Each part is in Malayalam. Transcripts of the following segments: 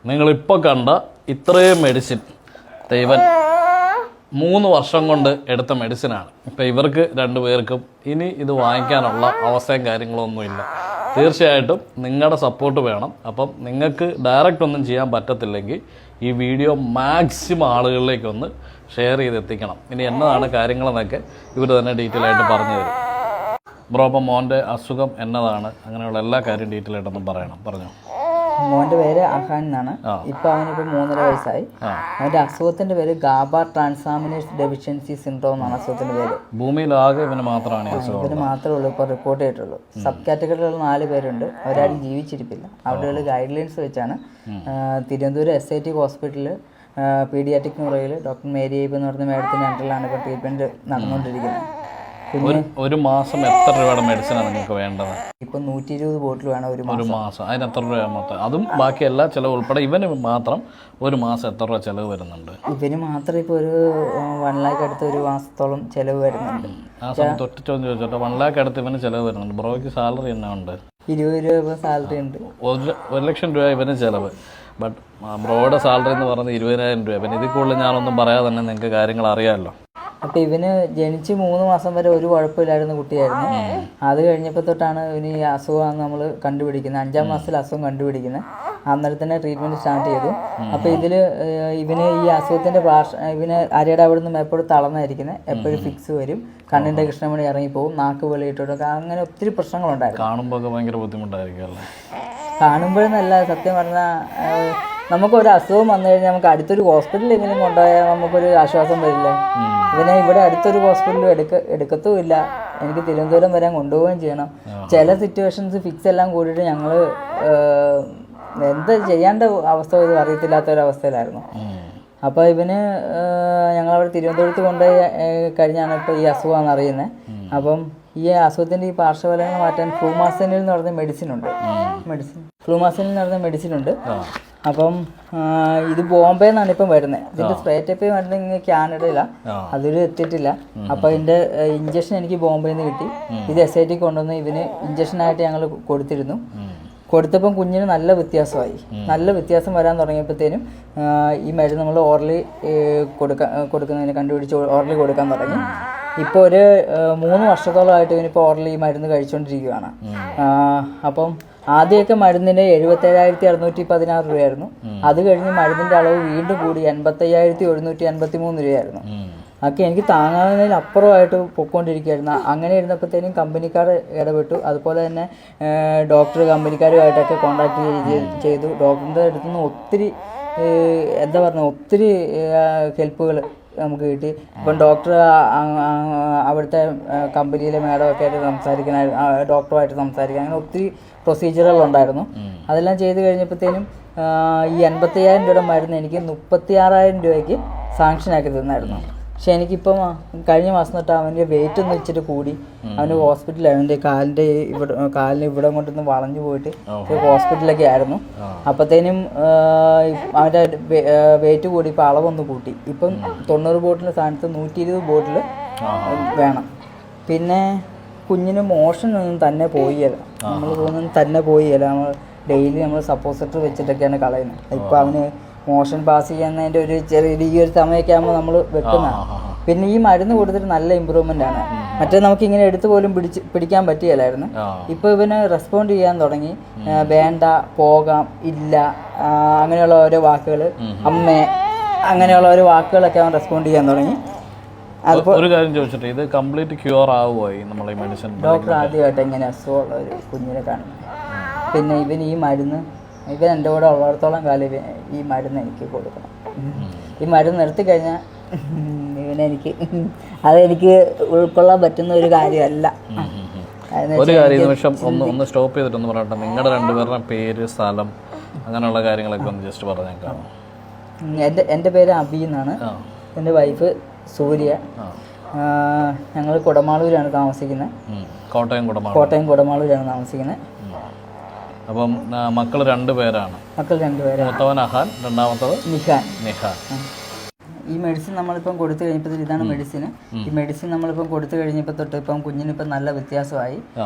നിങ്ങളിപ്പോൾ കണ്ട ഇത്രയും മെഡിസിൻ ഇവൻ 3 വർഷം കൊണ്ട് എടുത്ത മെഡിസിനാണ്. ഇപ്പം ഇവർക്ക് 2 പേർക്കും ഇനി ഇത് വാങ്ങിക്കാനുള്ള അവസ്ഥയും കാര്യങ്ങളൊന്നുമില്ല. തീർച്ചയായിട്ടും നിങ്ങളുടെ സപ്പോർട്ട് വേണം. അപ്പം നിങ്ങൾക്ക് ഡയറക്റ്റ് ഒന്നും ചെയ്യാൻ പറ്റത്തില്ലെങ്കിൽ ഈ വീഡിയോ മാക്സിമം ആളുകളിലേക്കൊന്ന് ഷെയർ ചെയ്തെത്തിക്കണം. ഇനി എന്നതാണ് കാര്യങ്ങളെന്നൊക്കെ ഇവർ തന്നെ ഡീറ്റെയിൽ ആയിട്ട് പറഞ്ഞു തരും. ബ്രോ, അപ്പം മോൻ്റെ അസുഖം എന്നതാണ്, അങ്ങനെയുള്ള എല്ലാ കാര്യം ഡീറ്റെയിൽ ആയിട്ടൊന്നും പറഞ്ഞു. മോൻ്റെ പേര് അഹാൻ എന്നാണ്. ഇപ്പം അവനിപ്പോൾ 3.5 വയസ്സായി. അവൻ്റെ അസുഖത്തിൻ്റെ പേര് ഗാബ ട്രാൻസാമിനേസ് ഡെഫിഷ്യൻസി സിൻഡ്രോം എന്നാണ് അസുഖത്തിൻ്റെ പേര്. ഭൂമിയിലാകെ ഇവന് മാത്രമാണ് ഇവന് മാത്രമേ ഉള്ളൂ ഇപ്പോൾ റിപ്പോർട്ട് ചെയ്തിട്ടുള്ളൂ. സബ് കാറ്റഗറിയിലുള്ള 4 പേരുണ്ട്. അവരാരും ജീവിച്ചിരിപ്പില്ല. അവരുടെ ഗൈഡ് ലൈൻസ് വെച്ചാണ് തിരുവനന്തപുരം SIT ഹോസ്പിറ്റലിൽ പീഡിയാട്രിക് മുറിയിൽ ഡോക്ടർ മേരി ഐബ് എന്ന് പറഞ്ഞ മേഡത്തിൻ്റെ അണ്ടറിലാണ് ഇപ്പോൾ ട്രീറ്റ്മെൻറ്റ് നടന്നുകൊണ്ടിരിക്കുന്നത്. ഒരു മാസം എത്ര രൂപയുടെ മെഡിസിനാണ് നിങ്ങൾക്ക് വേണ്ടത്? ഇപ്പം 120 ബോട്ടിൽ വേണം ഒരു മാസം. അതിന് എത്ര രൂപ മൊത്തം? അതും ബാക്കി എല്ലാ ചിലവ് ഉൾപ്പെടെ ഇവന് മാത്രം ഒരു മാസം എത്ര രൂപ ചിലവ് വരുന്നുണ്ട്? ഇവന് മാത്രം ഇപ്പോൾ ഒരു 1 lakh അടുത്ത് ഒരു മാസത്തോളം ചിലവ് വരുന്നുണ്ട്. ആ സമയത്ത് ഒറ്റ ചോദ്യം ചോദിച്ചോട്ടെ, 1 lakh അടുത്ത് ഇവന് ചിലവ് വരുന്നുണ്ട്. ബ്രോയ്ക്ക് സാലറി എന്നാ ഉണ്ട്? 20 രൂപ സാലറി ഉണ്ട്. 1 ലക്ഷം രൂപ ഇവന് ചിലവ്. ബട്ട് ബ്രോയുടെ സാലറി എന്ന് പറയുന്നത് 20,000 രൂപ. പിന്നെ ഇതിൽ കൂടുതൽ ഞാനൊന്നും പറയാതെ തന്നെ നിങ്ങൾക്ക് കാര്യങ്ങൾ അറിയാമല്ലോ. അപ്പം ഇവന് ജനിച്ച് 3 മാസം വരെ ഒരു കുഴപ്പമില്ലായിരുന്ന കുട്ടിയായിരുന്നു. അത് കഴിഞ്ഞപ്പോൾ തൊട്ടാണ് ഇവന് ഈ അസുഖമാണ് നമ്മൾ കണ്ടുപിടിക്കുന്നത്. 5-ാം മാസത്തിൽ അസുഖം കണ്ടുപിടിക്കുന്നത്. അന്നേരം തന്നെ ട്രീറ്റ്മെൻറ്റ് സ്റ്റാർട്ട് ചെയ്തു. അപ്പോൾ ഇതിൽ ഇവന് ഈ അസുഖത്തിൻ്റെ ഇവന് അരയുടെ അവിടെ നിന്ന് എപ്പോഴും തളർന്നായിരിക്കുന്നത്. എപ്പോഴും ഫിക്സ് വരും, കണ്ണിൻ്റെ കൃഷ്ണമണി ഇറങ്ങിപ്പോവും, നാക്ക് വെളിയിട്ടൊക്കെ, അങ്ങനെ ഒത്തിരി പ്രശ്നങ്ങളുണ്ടായിരുന്നു. കാണുമ്പോൾ ഭയങ്കര ബുദ്ധിമുട്ടായിരിക്കും. കാണുമ്പോഴെന്നല്ല, സത്യം പറഞ്ഞാൽ നമുക്കൊരു അസുഖം വന്നു കഴിഞ്ഞാൽ നമുക്ക് അടുത്തൊരു ഹോസ്പിറ്റലിൽ എങ്കിലും കൊണ്ടുപോയാൽ നമുക്കൊരു ആശ്വാസം വരില്ലേ. ഇവനെ ഇവിടെ അടുത്തൊരു ഹോസ്പിറ്റലും എടുക്കത്തുമില്ല. എനിക്ക് തിരുവനന്തപുരം വരെ കൊണ്ടുപോവുകയും ചെയ്യണം. ചില സിറ്റുവേഷൻസ് ഫിക്സ് എല്ലാം കൂടിയിട്ട് ഞങ്ങൾ എന്താ ചെയ്യേണ്ട അവസ്ഥ പോലും അറിയത്തില്ലാത്തൊരവസ്ഥയിലായിരുന്നു. അപ്പോൾ ഇവന് ഞങ്ങളവിടെ തിരുവനന്തപുരത്ത് കൊണ്ടുപോയി കഴിഞ്ഞാണ് ഇപ്പോൾ ഈ അസുഖമാണെന്ന് അറിയുന്നത്. അപ്പം ഈ അസുഖത്തിൻ്റെ ഈ പാർശ്വഫലങ്ങൾ മാറ്റാൻ ഫ്ലൂമാസനിൽ എന്ന് പറഞ്ഞ മെഡിസിൻ ഉണ്ട്. ഫ്ലൂമാസനിൽ എന്ന് പറഞ്ഞ മെഡിസിൻ ഉണ്ട്. അപ്പം ഇത് ബോംബെ നിന്നാണ് ഇപ്പം വരുന്നത്. ഇതിൻ്റെ സ്പ്രേറ്റപ്പേ വരുന്നത് കാനഡയിലാണ്. അതൊരു എത്തിയിട്ടില്ല. അപ്പോൾ ഇതിൻ്റെ ഇഞ്ചക്ഷൻ എനിക്ക് ബോംബെയിൽ നിന്ന് കിട്ടി. ഇത് SIT കൊണ്ടുവന്ന് ഇവന് ഇഞ്ചക്ഷനായിട്ട് ഞങ്ങൾ കൊടുത്തിരുന്നു. കൊടുത്തപ്പം കുഞ്ഞിന് നല്ല വ്യത്യാസമായി. നല്ല വ്യത്യാസം വരാൻ തുടങ്ങിയപ്പോഴത്തേനും ഈ മരുന്ന് നമ്മൾ ഓറലി കൊടുക്കുന്നതിന് കണ്ടുപിടിച്ച് ഓറലി കൊടുക്കാൻ തുടങ്ങി. ഇപ്പോൾ ഒരു 3 വർഷത്തോളമായിട്ട് ഇവനിപ്പോൾ ഓറലി ഈ മരുന്ന് കഴിച്ചുകൊണ്ടിരിക്കുകയാണ്. അപ്പം ആദ്യമൊക്കെ മരുന്നിന് 77,616 രൂപയായിരുന്നു. അത് കഴിഞ്ഞ് മരുന്നിൻ്റെ അളവ് വീണ്ടും കൂടി 85,153 രൂപയായിരുന്നു. അതൊക്കെ എനിക്ക് താങ്ങാവുന്നതിൽ അപ്പുറമായിട്ട് പൊയ്ക്കൊണ്ടിരിക്കുകയായിരുന്നു. അങ്ങനെ ഇരുന്നപ്പോഴത്തേനും കമ്പനിക്കാർ ഇടപെട്ടു. അതുപോലെ തന്നെ ഡോക്ടർ കമ്പനിക്കാരുമായിട്ടൊക്കെ കോൺടാക്ട് ചെയ്തു. ഡോക്ടറിൻ്റെ അടുത്ത് നിന്ന് ഒത്തിരി ഒത്തിരി ഹെൽപ്പുകൾ നമുക്ക് കിട്ടി. ഇപ്പം ഡോക്ടർ അവിടുത്തെ കമ്പനിയിലെ മേഡമൊക്കെ ആയിട്ട് ഡോക്ടറുമായിട്ട് സംസാരിക്കാൻ അങ്ങനെ ഒത്തിരി പ്രൊസീജിയറുകളുണ്ടായിരുന്നു. അതെല്ലാം ചെയ്ത് കഴിഞ്ഞപ്പോഴത്തേനും ഈ 85,000 രൂപയുടെ മരുന്ന് എനിക്ക് 36,000 രൂപയ്ക്ക് സാങ്ഷനാക്കി തന്നായിരുന്നു. പക്ഷെ എനിക്കിപ്പം കഴിഞ്ഞ മാസം തൊട്ട് അവൻ്റെ വെയിറ്റ് ഒന്ന് ഇച്ചിരി കൂടി. അവന് ഹോസ്പിറ്റലിൽ അവൻ്റെ കാലിന് ഇവിടെ കൊണ്ടൊന്ന് വളഞ്ഞു പോയിട്ട് ഹോസ്പിറ്റലൊക്കെ ആയിരുന്നു. അപ്പോഴത്തേനും അവൻ്റെ വെയിറ്റ് കൂടി. ഇപ്പം അളവൊന്ന് കൂട്ടി. ഇപ്പം 90 ബോട്ടിലിൻ്റെ സ്ഥാനത്ത് 120 ബോട്ടിൽ വേണം. പിന്നെ കുഞ്ഞിന് മോഷൻ ഒന്നും തന്നെ പോയില്ല. നമ്മൾ തോന്നുന്നു തന്നെ പോയില്ല. നമ്മൾ ഡെയിലി നമ്മൾ സപ്പോസിറ്റർ വെച്ചിട്ടൊക്കെയാണ് കളയുന്നത്. ഇപ്പം അവന് മോഷൻ പാസ് ചെയ്യുന്നതിൻ്റെ ഒരു ഈ ഒരു സമയമൊക്കെ ആകുമ്പോൾ നമ്മൾ വെക്കുന്നതാണ്. പിന്നെ ഈ മരുന്ന് കൊടുത്തിട്ട് നല്ല ഇമ്പ്രൂവ്മെൻ്റ് ആണ്. മറ്റേ നമുക്കിങ്ങനെ എടുത്ത് പോലും പിടിക്കാൻ പറ്റിയല്ലായിരുന്നു. ഇപ്പോൾ ഇവന് റെസ്പോണ്ട് ചെയ്യാൻ തുടങ്ങി. വേണ്ട, പോകാം, ഇല്ല, അങ്ങനെയുള്ള ഓരോ വാക്കുകൾ, അമ്മേ, അങ്ങനെയുള്ള ഓരോ വാക്കുകളൊക്കെ അവൻ റെസ്പോണ്ട് ചെയ്യാൻ തുടങ്ങി. ഒരു കാര്യം ചോദിച്ചിട്ട്, ഇത് കംപ്ലീറ്റ് ക്യൂർ ആവുമായി നമ്മളെ മെഡിസിൻ? ഡോക്ടർ ആദ്യമായിട്ട് എങ്ങനെ അസുഖമുള്ള ഒരു കുഞ്ഞിനെ കാണുന്നത്. പിന്നെ ഇവൻ ഈ മരുന്ന് ഇവൻ എൻ്റെ കൂടെ ഉള്ളിടത്തോളം കാലം ഈ മരുന്ന് എനിക്ക് കൊടുക്കണം. ഈ മരുന്ന് നിർത്തി കഴിഞ്ഞാൽ അതെനിക്ക് ഉൾക്കൊള്ളാൻ പറ്റുന്ന ഒരു കാര്യമല്ല. ഒരു കാര്യം നിമിഷം ഒന്ന് സ്റ്റോപ്പ് ചെയ്തിട്ടൊന്ന് പറയട്ടെ. നിങ്ങളുടെ 2 പേരുടെ പേര്, സ്ഥലം, അങ്ങനെയുള്ള കാര്യങ്ങളൊക്കെ ഒന്ന് ജസ്റ്റ് പറഞ്ഞേക്കാം. എൻ്റെ പേര് അബി എന്നാണ്. എൻ്റെ വൈഫ് സൂര്യ. ഞങ്ങൾ കുടമാളൂരാണ് താമസിക്കുന്നത്. കോട്ടയം കുടമാളൂരാണ് താമസിക്കുന്നത്. അപ്പം മക്കൾ 2 പേരാണ്. മൂത്തവൻ അഹാൻ, രണ്ടാമത്തത് നിഹാൻ. ഈ മെഡിസിൻ നമ്മളിപ്പം കൊടുത്തു കഴിഞ്ഞപ്പോൾ ഇതാണ് മെഡിസിന്. ഈ മെഡിസിൻ നമ്മളിപ്പം കൊടുത്തു കഴിഞ്ഞപ്പോൾ തൊട്ട് ഇപ്പം കുഞ്ഞിനിപ്പം നല്ല വ്യത്യാസമായി.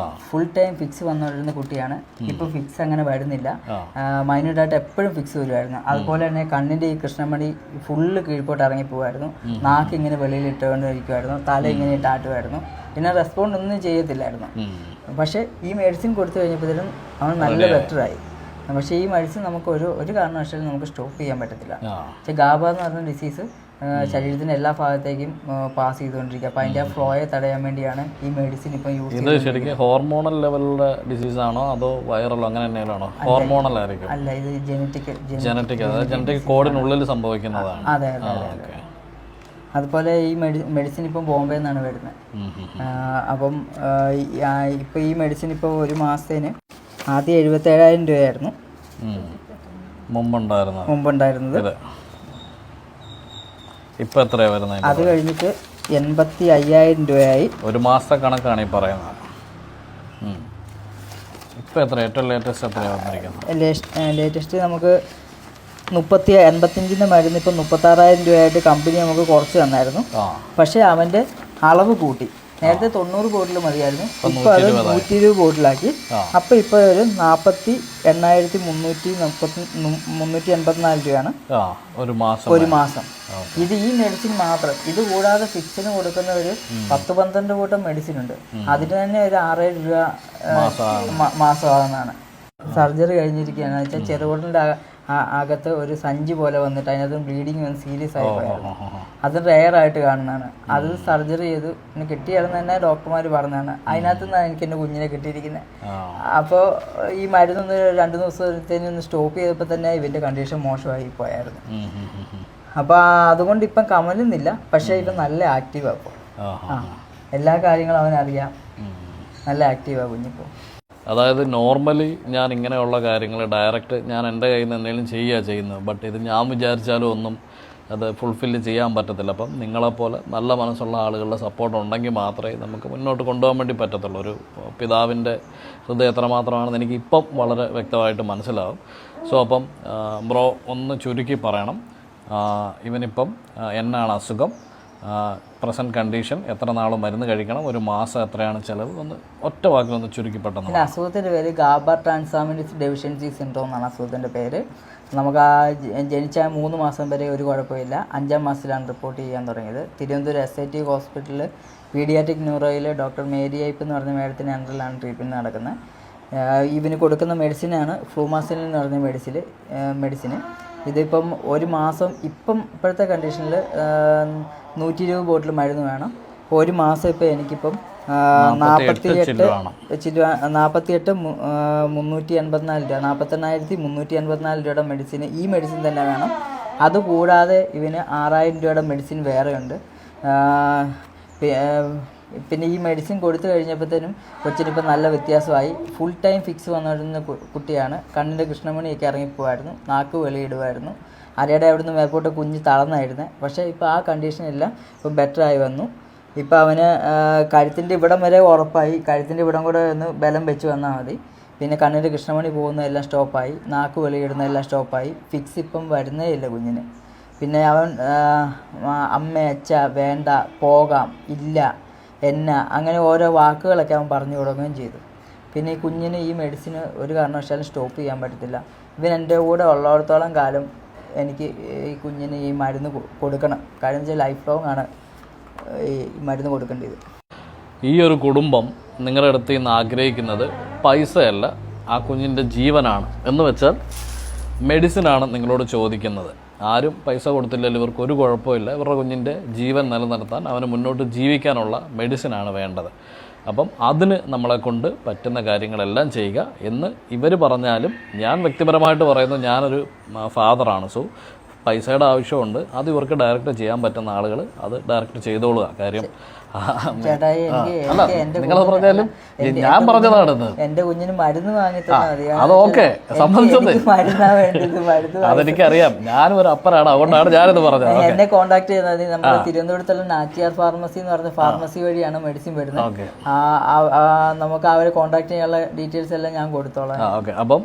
ഫുൾ ടൈം ഫിക്സ് വന്നുകൊണ്ടിരുന്ന കുട്ടിയാണ്. ഇപ്പം ഫിക്സ് അങ്ങനെ വരുന്നില്ല. മൈന്യൂട്ടായിട്ട് എപ്പോഴും ഫിക്സ് വരുമായിരുന്നു. അതുപോലെ തന്നെ കണ്ണിൻ്റെ ഈ കൃഷ്ണമണി ഫുള്ള് കീഴ്പോട്ട് ഇറങ്ങി പോകുമായിരുന്നു. നാക്ക് ഇങ്ങനെ വെളിയിൽ ഇട്ടുകൊണ്ടിരിക്കുമായിരുന്നു. തല ഇങ്ങനെ ഇട്ടാട്ടുമായിരുന്നു. പിന്നെ റെസ്പോണ്ട് ഒന്നും ചെയ്യത്തില്ലായിരുന്നു. പക്ഷേ ഈ മെഡിസിൻ കൊടുത്തു കഴിഞ്ഞപ്പോഴത്തേനും അവൻ നല്ല ബെറ്ററായി. പക്ഷേ ഈ മെഡിസിൻ നമുക്ക് ഒരു കാരണവശാലും നമുക്ക് സ്റ്റോപ്പ് ചെയ്യാൻ പറ്റത്തില്ല. പക്ഷേ ഗാബ എന്ന് പറഞ്ഞ ഡിസീസ് ശരീരത്തിൻ്റെ എല്ലാ ഭാഗത്തേക്കും പാസ് ചെയ്തുകൊണ്ടിരിക്കുക. അപ്പോൾ അതിൻ്റെ ഫ്ലോയെ തടയാൻ വേണ്ടിയാണ് ഈ മെഡിസിൻ ഇപ്പം യൂസ് ചെയ്യുന്നത്. ഇത് ശരിക്കും ഹോർമോണൽ ലെവലിലെ ഡിസീസ് ആണോ അതോ വൈറലോ അങ്ങനെ എന്തെങ്കിലുമാണോ? ഹോർമോണൽ ആയിരിക്കും. അല്ല, ഇത് ജനറ്റിക് അതായത് ജനറ്റിക് കോഡിനുള്ളിൽ സംഭവിക്കുന്നതാണ്. അതെ അതെ അതെ. അതുപോലെ ഈ മെഡിസിൻ ഇപ്പം ബോംബെ നിന്നാണ് വരുന്നത്. അപ്പം ഇപ്പോൾ ഈ മെഡിസിൻ ഇപ്പോൾ ഒരു മാസത്തിന് ആദ്യം 77,000 രൂപയായിരുന്നു മുമ്പുണ്ടായിരുന്നത്. ഇപ്പം എത്രയാണ് വരുന്നത്? അത് കഴിഞ്ഞിട്ട് 85,000 രൂപയായി. ഒരു മാസത്തെ കണക്കാണ് ഈ പറയുന്നത്. ഇപ്പം എത്ര ഏറ്റവും ലേറ്റസ്റ്റ് എത്രയാണ് വന്നിരിക്കുന്നത്? ലേറ്റസ്റ്റ് നമുക്ക് 85 മരുന്ന് ഇപ്പം 36,000 രൂപയായിട്ട് കമ്പനി നമുക്ക് കുറച്ച് തന്നായിരുന്നു. പക്ഷേ അവൻ്റെ അളവ് കൂട്ടി. നേരത്തെ 90 ബോട്ടിൽ മതിയായിരുന്നു. ഇപ്പോൾ അത് 120 ബോട്ടിലാക്കി. അപ്പോൾ ഇപ്പോൾ ഒരു 48,384 രൂപയാണ് ഒരു മാസം. ഇത് ഈ മെഡിസിൻ മാത്രം. ഇത് കൂടാതെ ഫിക്സിന് കൊടുക്കുന്ന ഒരു 10-12 കൂട്ടം മെഡിസിൻ ഉണ്ട്. അതിന് തന്നെ ഒരു 6,000 രൂപ മാസമാകുന്നതാണ്. സർജറി കഴിഞ്ഞിരിക്കുകയാണ്. വെച്ചാൽ ചെറുകുടലിൻ്റെ അകത്ത് ഒരു സഞ്ചി പോലെ വന്നിട്ട് അതിനകത്ത് ബ്ലീഡിങ് വന്ന് സീരിയസ് ആയി പോയായിരുന്നു. അത് റെയർ ആയിട്ട് കാണുന്നതാണ്. അത് സർജറി ചെയ്തു പിന്നെ കിട്ടിയായിരുന്നു തന്നെ ഡോക്ടർമാർ പറഞ്ഞതാണ്. അതിനകത്ത് നിന്നാണ് എനിക്ക് എൻ്റെ കുഞ്ഞിനെ കിട്ടിയിരിക്കുന്നത്. അപ്പോൾ ഈ മരുന്നൊന്ന് 2 ദിവസത്തേന് ഒന്ന് സ്റ്റോപ്പ് ചെയ്തപ്പോൾ തന്നെ ഇവൻ്റെ കണ്ടീഷൻ മോശമായി പോയായിരുന്നു. അപ്പോൾ അതുകൊണ്ട് ഇപ്പം കമലുന്നില്ല. പക്ഷേ ഇപ്പം നല്ല ആക്റ്റീവാണ്. ഇപ്പോൾ എല്ലാ കാര്യങ്ങളും അവനറിയാം. നല്ല ആക്റ്റീവാണ് കുഞ്ഞിപ്പോൾ. അതായത് നോർമലി ഞാൻ ഇങ്ങനെയുള്ള കാര്യങ്ങൾ ഡയറക്റ്റ് ഞാൻ എൻ്റെ കയ്യിൽ നിന്ന് എന്തെങ്കിലും ചെയ്യുന്നത്. ബട്ട് ഇത് ഞാൻ വിചാരിച്ചാലും ഒന്നും അത് ഫുൾഫില്ല് ചെയ്യാൻ പറ്റത്തില്ല. അപ്പം നിങ്ങളെപ്പോലെ നല്ല മനസ്സുള്ള ആളുകളുടെ സപ്പോർട്ട് ഉണ്ടെങ്കിൽ മാത്രമേ നമുക്ക് മുന്നോട്ട് കൊണ്ടുപോകാൻ വേണ്ടി പറ്റത്തുള്ളൂ. ഒരു പിതാവിൻ്റെ ഹൃദയം എത്രമാത്രമാണെന്ന് എനിക്ക് ഇപ്പം വളരെ വ്യക്തമായിട്ട് മനസ്സിലാവും. സോ അപ്പം ബ്രോ ഒന്ന് ചുരുക്കി പറയണം. ഇവനിപ്പം എന്നാണ് അസുഖം, പ്രസൻറ്റ് കണ്ടീഷൻ, എത്ര നാൾ മരുന്ന് കഴിക്കണം, ഒരു മാസം എത്രയാണ് ചിലവ്, ഒന്ന് ഒറ്റ വാക്കിലൊന്ന് ചുരുക്കി പെട്ടെന്ന്. അസുഖത്തിൻ്റെ പേര് ഗാബ ട്രാൻസാമിനേസ് ഡെഫിഷ്യൻസി സിൻഡ്രോം എന്നാണ് അസുഖത്തിൻ്റെ പേര്. നമുക്ക് ആ ജനിച്ച 3 മാസം വരെ ഒരു കുഴപ്പമില്ല. 5-ാം മാസത്തിലാണ് റിപ്പോർട്ട് ചെയ്യാൻ തുടങ്ങിയത്. തിരുവനന്തപുരം SIT ഹോസ്പിറ്റലിൽ പീഡിയാട്രിക് ന്യൂറോയിൽ ഡോക്ടർ മേരി ഐപ്പ് എന്ന് പറഞ്ഞ മേഡത്തിൻ്റെ അണ്ടറിലാണ് ട്രീറ്റ്മെൻറ്റ് നടക്കുന്നത്. ഇവന് കൊടുക്കുന്ന മെഡിസിനാണ് ഫ്ലൂമാസിനിൻ എന്ന് പറഞ്ഞ മെഡിസിന്. ഇതിപ്പം ഒരു മാസം ഇപ്പോഴത്തെ കണ്ടീഷനിൽ 120 ബോട്ടിൽ മരുന്ന് വേണം. അപ്പോൾ ഒരു മാസം ഇപ്പോൾ എനിക്കിപ്പം 48,384 രൂപയുടെ മെഡിസിന് ഈ മെഡിസിൻ തന്നെ വേണം. അതുകൂടാതെ ഇവന് 6,000 രൂപയുടെ മെഡിസിൻ വേറെയുണ്ട്. പിന്നെ ഈ മെഡിസിൻ കൊടുത്തു കഴിഞ്ഞപ്പോഴത്തേനും കൊച്ചിനിപ്പോൾ നല്ല വ്യത്യാസമായി. ഫുൾ ടൈം ഫിക്സ് വന്നിരുന്ന കുട്ടിയാണ്. കണ്ണിൻ്റെ കൃഷ്ണമണിയൊക്കെ ഇറങ്ങിപ്പോവായിരുന്നു. നാക്ക് വെളിയിടുമായിരുന്നു. അരയുടെ അവിടെ നിന്ന് മേപ്പോട്ട് കുഞ്ഞ് തളർന്നായിരുന്നു. പക്ഷേ ഇപ്പോൾ ആ കണ്ടീഷനെല്ലാം ഇപ്പം ബെറ്ററായി വന്നു. ഇപ്പോൾ അവന് കഴുത്തിൻ്റെ ഇവിടം വരെ ഉറപ്പായി. കഴുത്തിൻ്റെ ഇവിടം കൂടെ ഒന്ന് ബലം വെച്ച് വന്നാൽ മതി. പിന്നെ കണ്ണിൻ്റെ കൃഷ്ണമണി പോകുന്നതെല്ലാം സ്റ്റോപ്പായി. നാക്ക് വെളിയിടുന്നതെല്ലാം സ്റ്റോപ്പായി. ഫിക്സ് ഇപ്പം വരുന്നേ ഇല്ല കുഞ്ഞിന്. പിന്നെ അവൻ അമ്മ, അച്ഛ, വേണ്ട, പോകാം, ഇല്ല, എന്ന അങ്ങനെ ഓരോ വാക്കുകളൊക്കെ അവൻ പറഞ്ഞു തുടങ്ങുകയും ചെയ്തു. പിന്നെ ഈ കുഞ്ഞിന് ഈ മെഡിസിന് ഒരു കാരണവശാലും സ്റ്റോപ്പ് ചെയ്യാൻ പറ്റത്തില്ല. ഇവൻ എൻ്റെ കൂടെ ഉള്ളിടത്തോളം കാലം എനിക്ക് ഈ കുഞ്ഞിന് ഈ മരുന്ന് കൊടുക്കണം. കാര്യം വെച്ചാൽ ലൈഫ് ലോങ് ആണ് ഈ മരുന്ന് കൊടുക്കേണ്ടത്. ഈ ഒരു കുടുംബം നിങ്ങളുടെ അടുത്ത് നിന്ന് ആഗ്രഹിക്കുന്നത് പൈസയല്ല, ആ കുഞ്ഞിൻ്റെ ജീവനാണ്. എന്ന് വെച്ചാൽ മെഡിസിനാണ് നിങ്ങളോട് ചോദിക്കുന്നത്. ആരും പൈസ കൊടുത്തില്ലെങ്കിൽ ഇവർക്ക് ഒരു കുഴപ്പമില്ല. ഇവരുടെ കുഞ്ഞിൻ്റെ ജീവൻ നിലനിർത്താൻ, അവന് മുന്നോട്ട് ജീവിക്കാനുള്ള മെഡിസിനാണ് വേണ്ടത്. അപ്പം അതിന് നമ്മളെ കൊണ്ട് പറ്റുന്ന കാര്യങ്ങളെല്ലാം ചെയ്യുക എന്ന് ഇവർ പറഞ്ഞാലും ഞാൻ വ്യക്തിപരമായിട്ട് പറയുന്നു, ഞാനൊരു ഫാദറാണ്. സോ പൈസയുടെ ആവശ്യമുണ്ട്. അത് ഇവർക്ക് ഡയറക്റ്റ് ചെയ്യാൻ പറ്റുന്ന ആളുകൾ അത് ഡയറക്റ്റ് ചെയ്തോളുക. കാര്യം നിങ്ങളത് പറഞ്ഞാലും ഞാൻ പറഞ്ഞതാണ്. എന്റെ കുഞ്ഞിന് മരുന്ന് വാങ്ങിത്തന്നത് അത് ഓക്കെ, സംബന്ധിച്ചത് അതെനിക്കറിയാം. ഞാനും ഒരു അപ്പനാണ്, അതുകൊണ്ടാണ് ഞാനിത് പറഞ്ഞത്. എന്നെ കോൺടാക്ട് ചെയ്യുന്നത് നമ്മുടെ തിരുവനന്തപുരത്തുള്ള നാച്ചിയാർ ഫാർമസി എന്ന് പറഞ്ഞ ഫാർമസി വഴിയാണ് മെഡിസിൻ വരുന്നത്. നമുക്ക് അവരെ കോൺടാക്ട് ചെയ്യാനുള്ള ഡീറ്റെയിൽസ് എല്ലാം ഞാൻ കൊടുത്തോളാം. ഓക്കെ. അപ്പം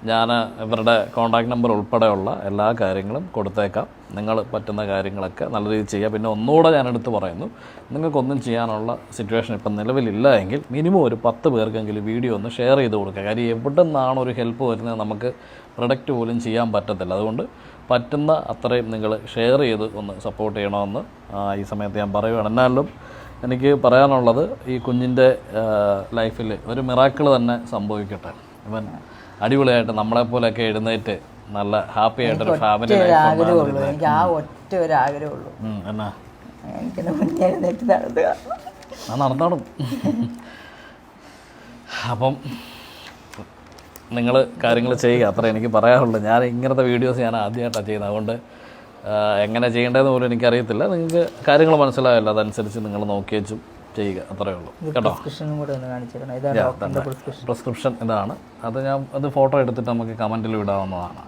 ഞാൻ ഇവരുടെ കോൺടാക്ട് നമ്പർ ഉൾപ്പെടെയുള്ള എല്ലാ കാര്യങ്ങളും കൊടുത്തേക്കാം. നിങ്ങൾ പറ്റുന്ന കാര്യങ്ങളൊക്കെ നല്ല രീതിയിൽ ചെയ്യുക. പിന്നെ ഒന്നുകൂടെ ഞാനെടുത്ത് പറയുന്നു, നിങ്ങൾക്കൊന്നും ചെയ്യാനുള്ള സിറ്റുവേഷൻ ഇപ്പം നിലവിലില്ല എങ്കിൽ മിനിമം ഒരു 10 പേർക്കെങ്കിലും വീഡിയോ ഒന്ന് ഷെയർ ചെയ്ത് കൊടുക്കുക. കാര്യം എവിടെ നിന്നാണ് ഒരു ഹെൽപ്പ് വരുന്നത് നമുക്ക് പ്രൊഡക്റ്റ് പോലും ചെയ്യാൻ പറ്റത്തില്ല. അതുകൊണ്ട് പറ്റുന്ന അത്രയും നിങ്ങൾ ഷെയർ ചെയ്ത് ഒന്ന് സപ്പോർട്ട് ചെയ്യണമെന്ന് ഈ സമയത്ത് ഞാൻ പറയുകയാണ്. എന്നാലും എനിക്ക് പറയാനുള്ളത്, ഈ കുഞ്ഞിൻ്റെ ലൈഫിൽ ഒരു മിറാക്കിൾ തന്നെ സംഭവിക്കട്ടെ. ഇവൻ അടിപൊളിയായിട്ട് നമ്മളെപ്പോലെയൊക്കെ എഴുന്നേറ്റ് നല്ല ഹാപ്പി ആയിട്ടൊരു ഫാമിലി ആഗ്രഹമുള്ളൂ. എനിക്ക് ആ ഒറ്റ ഒരു ആഗ്രഹമുള്ളൂ. എന്നാ എനിക്കെന്നെ മുന്നേ എഴുന്നേറ്റ് നടത്തുക. നടന്നോടും. അപ്പം നിങ്ങൾ കാര്യങ്ങൾ ചെയ്യുക, അത്ര എനിക്ക് പറയാനുള്ളൂ. ഞാൻ ഇങ്ങനത്തെ വീഡിയോസ് ഞാൻ ആദ്യമായിട്ടാണ് ചെയ്യുന്നത്. അതുകൊണ്ട് എങ്ങനെ ചെയ്യേണ്ടതെന്ന് പോലും എനിക്കറിയത്തില്ല. നിങ്ങൾക്ക് കാര്യങ്ങൾ മനസ്സിലായല്ലോ, അതനുസരിച്ച് നിങ്ങൾ നോക്കിയേച്ചും ചെയ്യുക, അത്രയേ ഉള്ളൂ കേട്ടോ. പ്രിസ്ക്രിപ്ഷൻ ഇതാണ്. അത് ഫോട്ടോ എടുത്തിട്ട് നമുക്ക് കമൻറ്റിൽ ഇടാവുന്നതാണ്.